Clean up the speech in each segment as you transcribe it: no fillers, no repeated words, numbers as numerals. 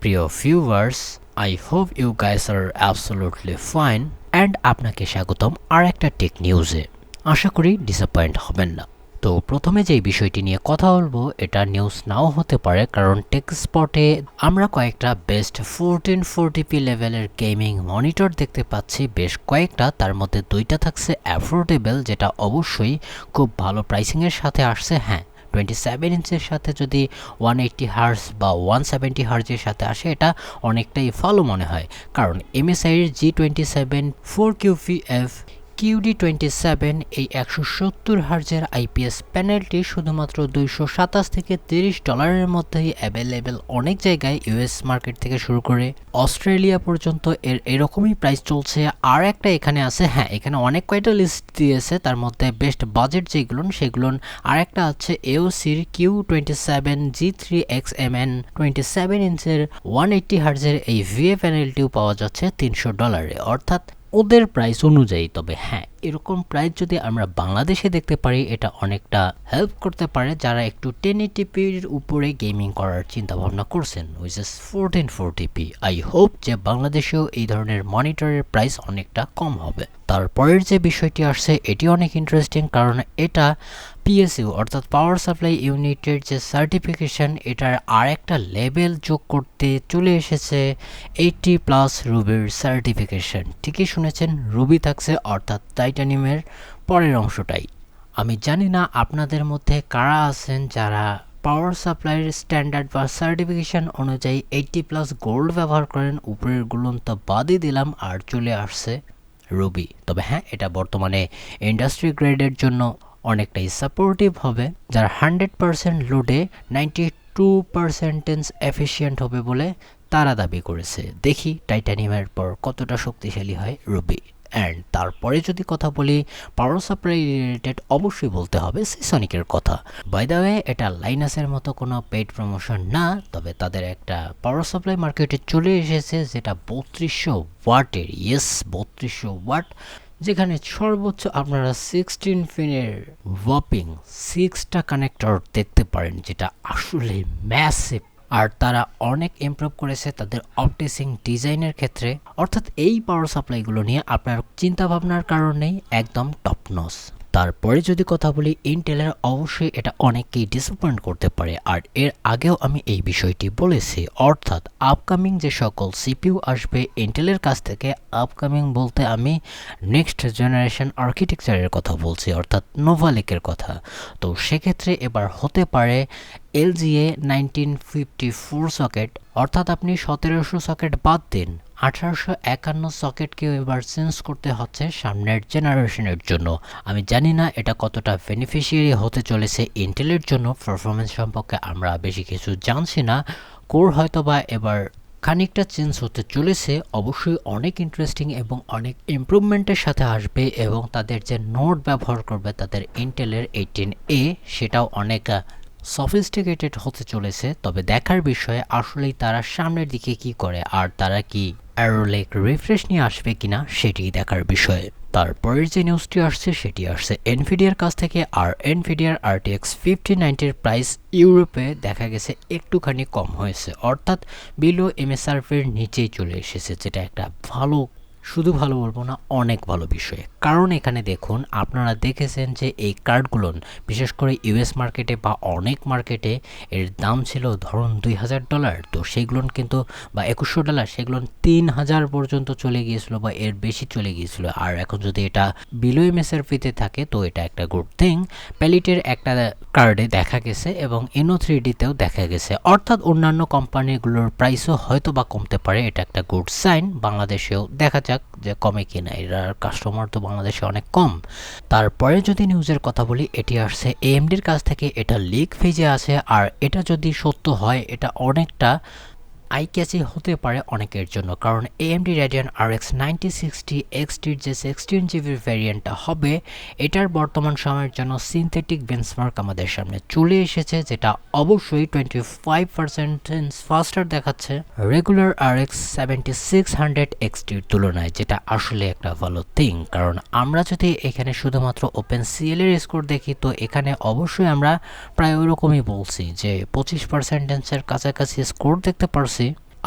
প্রিয় viewers, I hope you guys are absolutely fine and আপনাকে স্বাগতম আর একটা টেক নিউজে। আশা করি ডিসঅ্যাপয়েন্ট হবেন না। তো প্রথমে যেই বিষয়টি নিয়ে কথা বলবো এটা নিউজ নাও হতে পারে, কারণ টেক স্পটে আমরা কয়েকটা বেস্ট 1440p লেভেলের গেমিং মনিটর দেখতে পাচ্ছি, বেশ কয়েকটা। তার মধ্যে দুইটা থাকছে অ্যাফোর্ডেবল, যেটা অবশ্যই খুব ভালো প্রাইসিংয়ের সাথে আসছে। হ্যাঁ, 27 ইঞ্চের সাথে যদি 180 হার্জ বা 170 হার্জের সাথে আসে, এটা অনেকটাই ভালো মনে হয়, কারণ MSIর G27 4QVF QD27 এই 170 হার্জের আইপিএস প্যানেলটি শুধুমাত্র $227 থেকে $30 মধ্যেই অ্যাভেলেবেল। অনেক জায়গায় ইউএস মার্কেট থেকে শুরু করে অস্ট্রেলিয়া পর্যন্ত এরকমই প্রাইস চলছে। আর একটা এখানে আছে, হ্যাঁ এখানে অনেক কয়টা লিস্ট দিয়েছে, তার মধ্যে বেস্ট বাজেট যেগুলো সেগুলো। আর একটা আছে AOCর Q27 G3XMN 27 ইঞ্চের 180 হার্জের এই VA প্যানেলটিও পাওয়া যাচ্ছে $300, অর্থাৎ ওদের প্রাইস অনুযায়ী। তবে হ্যাঁ, এরকম প্রাইস যদি আমরা বাংলাদেশে দেখতে পারি, এটা অনেকটা হেল্প করতে পারে যারা একটু 1080pর উপরে গেমিং করার চিন্তা ভাবনা করছেন, which is 1440p। I hope যে বাংলাদেশেও এই ধরনের মনিটরের প্রাইস অনেকটা কম হবে। তারপরের যে বিষয়টি আসছে এটি অনেক ইন্টারেস্টিং, কারণ এটা PSU অর্থাৎ পাওয়ার সাপ্লাই ইউনিটের যে সার্টিফিকেশন, এটার আর একটা লেভেল যোগ করতে চলে এসেছে 80+ রুবির সার্টিফিকেশন। ঠিকই শুনেছেন, রুবি থাকছে, অর্থাৎ টাইটানিয়ামের পরের অংশটাই। আমি জানি না আপনাদের মধ্যে কারা আছেন যারা পাওয়ার সাপ্লাইয়ের স্ট্যান্ডার্ড বা সার্টিফিকেশন অনুযায়ী 80+ গোল্ড ব্যবহার করেন। উপরের গুলো তো বাদই দিলাম, আর চলে আসছে রুবি। তবে হ্যাঁ, এটা বর্তমানে ইন্ডাস্ট্রি গ্রেডের জন্য অনেকটাই সাপোর্টিভ হবে, যার 100% লোডে 92% এফিশিয়েন্ট হবে বলে তারা দাবি করেছে। দেখি টাইটানিয়ামের পর কতটা শক্তিশালী হয় রুবি। অ্যান্ড তারপরে যদি কথা বলি পাওয়ার সাপ্লাই রিলেটেড, অবশ্যই বলতে হবে সিসনিকের কথা। বাই দ্য ওয়ে, এটা লাইনাসের মতো কোনো পেইড প্রমোশন না, তবে তাদের একটা পাওয়ার সাপ্লাই মার্কেটে চলে এসেছে যেটা 3200 ওয়াটের। ইয়েস, 3200 ওয়াট, যেখানে সর্বোচ্চ আপনারা 16 পিনের ওয়াপিং 6টা কানেক্টর দেখতে পারেন, যেটা আসলে ম্যাসিভ। আর তারা অনেক ইমপ্রুভ করেছে তাদের অপটিসিং ডিজাইনের ক্ষেত্রে, অর্থাৎ এই পাওয়ার সাপ্লাইগুলো নিয়ে আপনার চিন্তা ভাবনার কারণেই একদম টপ নচ। তারপরে যদি কথা বলি ইন্টেলের, অবশ্যই এটা অনেককেই ডিসঅ্যাপয়েন্ট করতে পারে, আর এর আগেও আমি এই বিষয়টি বলেছি। অর্থাৎ আপকামিং যে সকল সিপিইউ আসবে ইন্টেলের কাছ থেকে, আপকামিং বলতে আমি নেক্সট জেনারেশন আর্কিটেকচারের কথা বলছি, অর্থাৎ নোভা লেকের কথা। তো সেক্ষেত্রে এবার হতে পারে LGA 1954 সকেট, অর্থাৎ আপনি 1700 সকেট বাদ দিন, 1851 সকেটকেও এবার চেঞ্জ করতে হচ্ছে সামনের জেনারেশনের জন্য। আমি জানি না এটা কতটা বেনিফিশিয়ারি হতে চলেছে ইন্টেলের জন্য। পারফরমেন্স সম্পর্কে আমরা বেশি কিছু জানছি না, কোর হয়তো বা এবার খানিকটা চেঞ্জ হতে চলেছে। অবশ্যই অনেক ইন্টারেস্টিং এবং অনেক ইমপ্রুভমেন্টের সাথে আসবে, এবং তাদের যে নোট ব্যবহার করবে তাদের ইন্টেলের 18A, সেটাও অনেক সফিস্টিকেটেড হতে চলেছে। তবে দেখার বিষয়ে আসলেই তারা সামনের দিকে কি করে, আর তারা কি অ্যারোলেক রিফ্রেশ নিয়ে আসবে কিনা সেটিই দেখার বিষয়। তারপরের যে নিউজটি আসছে সেটি আসছে এনভিডিয়ার কাছ থেকে, আর এনভিডিয়ার RTX 5090 প্রাইস ইউরোপে দেখা গেছে একটুখানি কম হয়েছে, অর্থাৎ বিলো MSRP-র নিচেই চলে এসেছে, যেটা একটা ভালো, শুধু ভালো বলবো না, অনেক ভালো বিষয়। কারণ এখানে দেখুন, আপনারা দেখেছেন যে এই কার্ডগুলো বিশেষ করে ইউএস মার্কেটে বা অনেক মার্কেটে এর দাম ছিল ধরুন $2000, তো সেগুলো কিন্তু বা $2100, সেগুলো 3000 পর্যন্ত চলে গিয়েছিল বা এর বেশি চলে গিয়েছিল। আর এখন যদি এটা বিলো MSRP-তে থাকে তো এটা একটা গুড থিং। প্যালিটের একটা কার্ডে দেখা গেছে এবং NO3D-তেও দেখা গেছে, অর্থাৎ অন্যান্য কোম্পানিগুলোর প্রাইসও হয়তো বা কমতে পারে, এটা একটা গুড সাইন। বাংলাদেশেও দেখা যাক যে কমে কিনা, এর কাস্টমার তো বাংলাদেশে অনেক কম। তারপরে যদি নিউজের কথা বলি, এটি আসছে AMDর কাছ থেকে, এটা লিক ফেজে আছে, আর এটা যদি সত্য হয় এটা অনেকটা আই ক্যাচি হতে পারে অনেকের জন্য, কারণ AMD Radeon RX 9060 XT-র যে 16GB ভ্যারিয়েন্টটা হবে, এটার বর্তমান সময়ের জন্য সিনথেটিক বেঞ্চমার্ক আমাদের সামনে চলে এসেছে, যেটা অবশ্যই 25% ফাস্টার দেখাচ্ছে রেগুলার RX 7600 XT-র তুলনায়, যেটা আসলে একটা ভালো থিং। কারণ আমরা যদি এখানে শুধুমাত্র OpenCL এর স্কোর দেখি, তো এখানে অবশ্যই আমরা প্রায় ওরকমই বলছি যে 25% কাছাকাছি স্কোর দেখতে পারছি।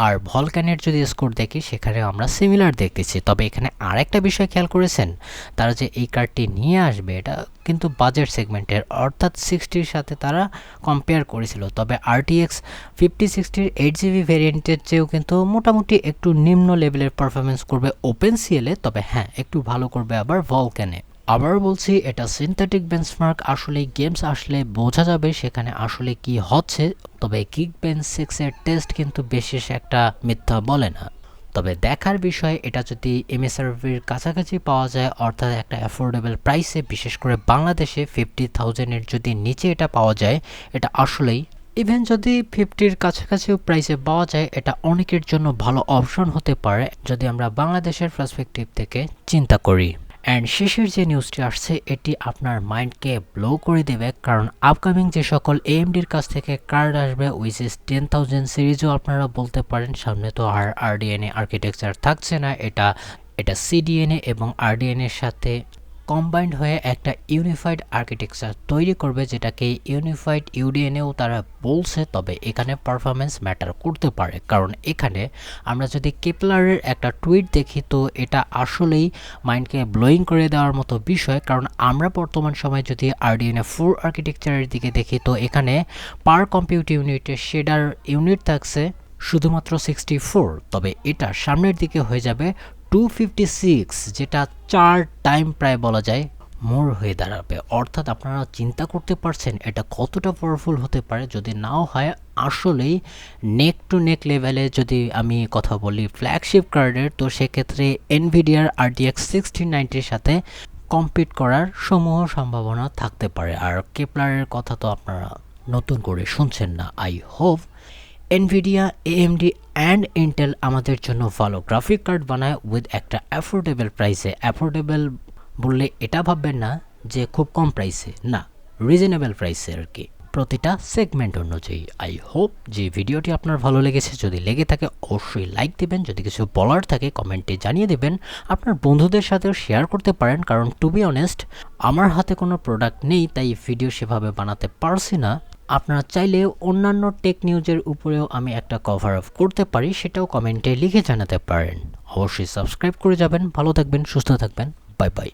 আর ভলকানের যদি স্কোর দেখি সেখানে আমরা সিমিলার দেখতেছি। তবে এখানে আরেকটা বিষয় খেয়াল করেছেন, তারা যে এই কার্ডটি নিয়ে আসবে এটা কিন্তু বাজেট সেগমেন্টের, অর্থাৎ 60-র সাথে তারা কম্পেয়ার করেছিল। তবে RTX 5060-র 8GB ভ্যারিয়েন্টের চেয়েও কিন্তু মোটামুটি একটু নিম্ন লেভেলের পারফরমেন্স করবে OpenCL-এ, তবে হ্যাঁ একটু ভালো করবে আবার ভলকানে। আবার বলছি, এটা সিনথেটিক বেঞ্চমার্ক, আসলে গেমস আসলে বোঝা যাবে সেখানে আসলে কি হচ্ছে। তবে Geekbench 6 এর টেস্ট কিন্তু বিশেষ একটা মিথ্যা বলে না। তবে দেখার বিষয়, এটা যদি MSRP'র কাছাকাছি পাওয়া যায়, অর্থাৎ একটা অ্যাফোর্ডেবল প্রাইসে, বিশেষ করে বাংলাদেশে 50,000-এর যদি নিচে এটা পাওয়া যায়, এটা আসলেই, ইভেন যদি 50-র কাছাকাছিও প্রাইসে পাওয়া যায়, এটা অনেকের জন্য ভালো অপশন হতে পারে যদি আমরা বাংলাদেশের পার্সপেক্টিভ থেকে চিন্তা করি। অ্যান্ড শেষের যে নিউজটি আসছে এটি আপনার মাইন্ডকে ব্লো করে দেবে, কারণ আপকামিং যে সকল AMD'র কাছ থেকে কার্ড আসবে, উইচ ইজ 10,000 সিরিজও আপনারা বলতে পারেন। সামনে তো আর RDNA আর্কিটেকচার থাকছে না, এটা CDNA এবং RDNA-এর সাথে কম্বাইন্ড হয়ে একটা ইউনিফাইড আর্কিটেকচার তৈরি করবে, যেটাকে ইউনিফাইড UDNA-ও তারা বলছে। তবে এখানে পারফরমেন্স ম্যাটার করতে পারে, কারণ এখানে আমরা যদি কেপলারের একটা টুইট দেখি তো এটা আসলেই মাইন্ডকে ব্লোয়িং করে দেওয়ার মতো বিষয়। কারণ আমরা বর্তমান সময়ে যদি RDNA 4 আর্কিটেকচারের দিকে দেখি তো এখানে পার কম্পিউট ইউনিটের শেডার ইউনিট থাকছে শুধুমাত্র 64, তবে এটা সামনের দিকে হয়ে যাবে 256, যেটা 4 টাইম প্রায় বলা যায় মোর হয়ে দাঁড়াবে। অর্থাৎ আপনারা চিন্তা করতে পারছেন এটা কতটা পাওয়ারফুল হতে পারে। যদি নাও হয় আসলেই নেক টু নেক লেভেলে যদি আমি কথা বলি ফ্ল্যাগশিপ কার্ডের, তো সেক্ষেত্রে NVIDIAর RTX 6090-র সাথে কম্পিট করার সমূহ সম্ভাবনা থাকতে পারে। আর কেপলারের কথা তো আপনারা নতুন করে শুনছেন না। I hope NVIDIA, AMD and Intel আমাদের জন্য ভালো গ্রাফিক কার্ড বানায় উইথ একটা অ্যাফোর্ডেবল প্রাইসে। অ্যাফোর্ডেবল বললে এটা ভাববেন না যে খুব কম প্রাইসে, না, রিজনেবল প্রাইসে আর কি, প্রতিটা সেগমেন্ট অনুযায়ী। আই হোপ যে ভিডিওটি আপনার ভালো লেগেছে। যদি লেগে থাকে অবশ্যই লাইক দিবেন, যদি কিছু বলার থাকে কমেন্টে জানিয়ে দেবেন, আপনার বন্ধুদের সাথেও শেয়ার করতে পারেন। কারণ টু বি অনেস্ট আমার হাতে কোনো প্রোডাক্ট নেই, তাই ভিডিও সেভাবে বানাতে পারছি না। আপনারা চাইলে অন্যান্য টেক নিউজের উপরেও আমি একটা কভার আপ করতে পারি, সেটাও কমেন্টে লিখে জানাতে পারেন। অবশ্যই সাবস্ক্রাইব করে যাবেন। ভালো থাকবেন, সুস্থ থাকবেন, বাই বাই।